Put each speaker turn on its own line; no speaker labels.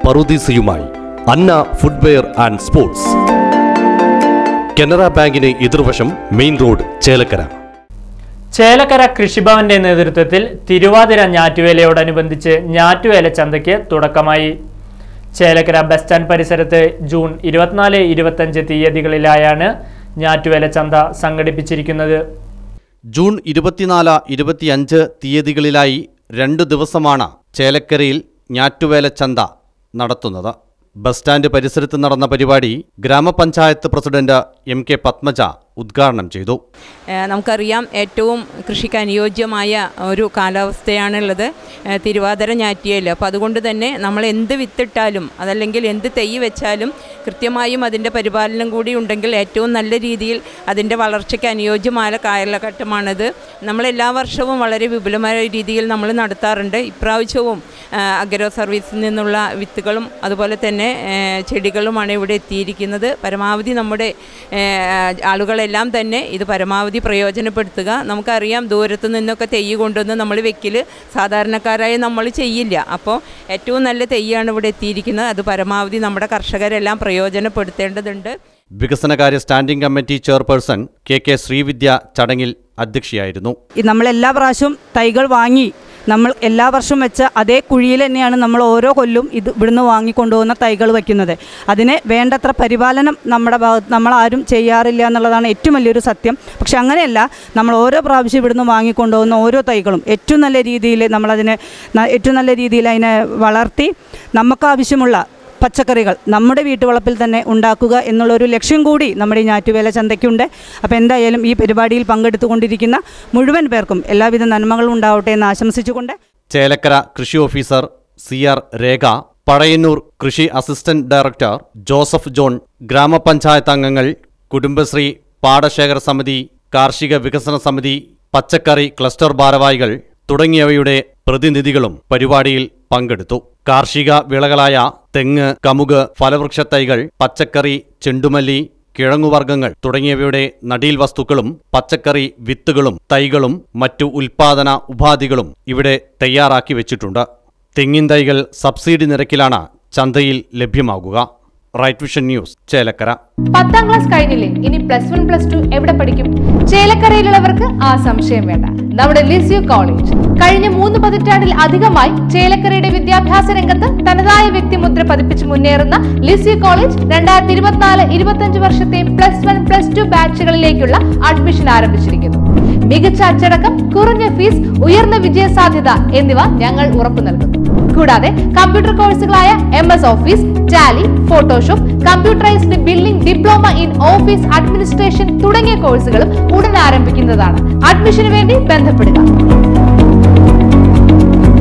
പറുദീസയുമായി Anna footwear and sports. Canara ബാങ്കിന് എതിർവശം main road, Chelakkara.
Chelakkara കൃഷിഭവന്റെ നേതൃത്വത്തിൽ തിരുവാതിര ഞാറ്റുവേലയോടനുബന്ധിച്ച് ഞാറ്റുവേല ചന്തയ്ക്ക് തുടക്കമായി. ചേലക്കര ബസ് സ്റ്റാൻഡ് പരിസരത്ത് ജൂൺ 24-25 തീയതികളിലായാണ് ഞാറ്റുവേല ചന്ത സംഘടിപ്പിച്ചിരിക്കുന്നത്.
ജൂൺ 24-25 തീയതികളിലായി 2 ദിവസമാണ് ചേലക്കരയിൽ ഞാറ്റുവേല ചന്ത നടത്തുന്നത്. ബസ് സ്റ്റാൻഡ് പരിസരത്ത് നടന്ന പരിപാടി ഗ്രാമപഞ്ചായത്ത് പ്രസിഡന്റ് MK പത്മജ ഉദ്ഘാടനം ചെയ്തു.
നമുക്കറിയാം, ഏറ്റവും കൃഷിക്ക് അനുയോജ്യമായ ഒരു കാലാവസ്ഥയാണുള്ളത് തിരുവാതിര ഞാറ്റുവേല. അപ്പോൾ അതുകൊണ്ട് തന്നെ നമ്മൾ എന്ത് വിത്തിട്ടാലും അതല്ലെങ്കിൽ എന്ത് തൈ വെച്ചാലും കൃത്യമായും അതിൻ്റെ പരിപാലനം കൂടി ഉണ്ടെങ്കിൽ ഏറ്റവും നല്ല രീതിയിൽ അതിൻ്റെ വളർച്ചയ്ക്ക് അനുയോജ്യമായ കാലഘട്ടമാണിത്. നമ്മളെല്ലാ വർഷവും വളരെ വിപുലമായ രീതിയിൽ നമ്മൾ നടത്താറുണ്ട്. ഇപ്രാവശ്യവും അഗ്രോ സർവീസിൽ നിന്നുള്ള വിത്തുകളും അതുപോലെ തന്നെ ചെടികളുമാണ് ഇവിടെ എത്തിയിരിക്കുന്നത്. പരമാവധി നമ്മുടെ ആളുകളെല്ലാം തന്നെ ഇത് പരമാവധി പ്രയോജനപ്പെടുത്തുക. നമുക്കറിയാം, ദൂരത്തു നിന്നൊക്കെ തൈ കൊണ്ടുവന്ന് നമ്മൾ വെക്കൽ സാധാരണക്കാരായ നമ്മൾ ചെയ്യില്ല. അപ്പോൾ ഏറ്റവും നല്ല തൈയാണ് ഇവിടെ എത്തിയിരിക്കുന്നത്. അത് പരമാവധി നമ്മുടെ കർഷകരെല്ലാം പ്രയോജനപ്പെടുത്തേണ്ടതുണ്ട്.
വികസനകാര്യ standing committee chairperson KK Sreevidya ചടങ്ങിൽ അധ്യക്ഷയായിരുന്നു.
നമ്മളെല്ലാ പ്രാവശ്യവും തൈകൾ വാങ്ങി നമ്മൾ എല്ലാ വർഷവും വെച്ച അതേ കുഴിയിൽ തന്നെയാണ് നമ്മൾ ഓരോ കൊല്ലും ഇവിടുന്ന് വാങ്ങിക്കൊണ്ടുപോകുന്ന തൈകൾ വയ്ക്കുന്നത്. അതിന് വേണ്ടത്ര പരിപാലനം നമ്മുടെ ഭാഗത്ത് നമ്മളാരും ചെയ്യാറില്ല എന്നുള്ളതാണ് ഏറ്റവും വലിയൊരു സത്യം. പക്ഷെ അങ്ങനെയല്ല, നമ്മൾ ഓരോ പ്രാവശ്യം ഇവിടുന്ന് വാങ്ങിക്കൊണ്ടുപോകുന്ന ഓരോ തൈകളും ഏറ്റവും നല്ല രീതിയിൽ അതിനെ വളർത്തി നമുക്കാവശ്യമുള്ള പച്ചക്കറികൾ നമ്മുടെ വീട്ടുവളപ്പിൽ തന്നെ ഉണ്ടാക്കുക എന്നുള്ളൊരു ലക്ഷ്യം കൂടി നമ്മുടെ ഈ ഞാറ്റുവേല ചന്തയ്ക്കുണ്ട്. അപ്പോൾ എന്തായാലും ഈ പരിപാടിയിൽ പങ്കെടുത്തുകൊണ്ടിരിക്കുന്ന മുഴുവൻ പേർക്കും എല്ലാവിധ നന്മകളും ഉണ്ടാവട്ടെ എന്ന് ആശംസിച്ചുകൊണ്ട്
ചേലക്കര കൃഷി ഓഫീസർ CR രേഖ, പഴയന്നൂർ കൃഷി അസിസ്റ്റന്റ് ഡയറക്ടർ ജോസഫ് ജോൺ, ഗ്രാമപഞ്ചായത്ത് അംഗങ്ങൾ, കുടുംബശ്രീ, പാടശേഖര സമിതി, കാർഷിക വികസന സമിതി, പച്ചക്കറി ക്ലസ്റ്റർ ഭാരവാഹികൾ തുടങ്ങിയവയുടെ പ്രതിനിധികളും പരിപാടിയിൽ പങ്കെടുത്തു. കാർഷിക വിളകളായ തെങ്ങ്, കമുക്, ഫലവൃക്ഷത്തൈകൾ, പച്ചക്കറി, ചെണ്ടുമല്ലി, കിഴങ്ങുവർഗ്ഗങ്ങൾ തുടങ്ങിയവയുടെ നടീൽ വസ്തുക്കളും പച്ചക്കറി വിത്തുകളും തൈകളും മറ്റു ഉൽപാദന ഉപാധികളും ഇവിടെ തയ്യാറാക്കി വെച്ചിട്ടുണ്ട്. തെങ്ങിൻ തൈകൾ സബ്സിഡി നിരക്കിലാണ് ചന്തയിൽ ലഭ്യമാകുക. Right vision news, Chelakkara.
10ാം ക്ലാസ് കഴിഞ്ഞില്ലേ? ഇനി +1 +2 എവിടെ പഠിക്കും? ചേലക്കരയിലുള്ളവർക്ക് ആ സംശയം വേണ്ട. നമ്മുടെ ലിസ്യു കോളേജ് കഴിഞ്ഞ 3 പതിറ്റാണ്ടിൽ അധികമായി ചേലക്കരയുടെ വിദ്യാഭ്യാസ രംഗത്ത് തനതായ വ്യക്തിമുദ്ര പതിപ്പിച്ച് മുന്നേറുന്ന ലിസ്യു കോളേജ് 2024-25 വർഷത്തെ +1 +2 ബാച്ചുകളിലേക്കുള്ള അഡ്മിഷൻ ആരംഭിച്ചിരിക്കുന്നു. മികച്ച അച്ചടക്കം, കുറഞ്ഞ ഫീസ്, ഉയർന്ന വിജയ സാധ്യത എന്നിവ ഞങ്ങൾ ഉറപ്പു നൽകുന്നു. കൂടാതെ കമ്പ്യൂട്ടർ കോഴ്സുകളായ MS office, Tally, Photoshop, computerised building, diploma in office administration തുടങ്ങിയ കോഴ്സുകളും ഉടൻ ആരംഭിക്കുന്നതാണ്. അഡ്മിഷന് വേണ്ടി ബന്ധപ്പെടുക.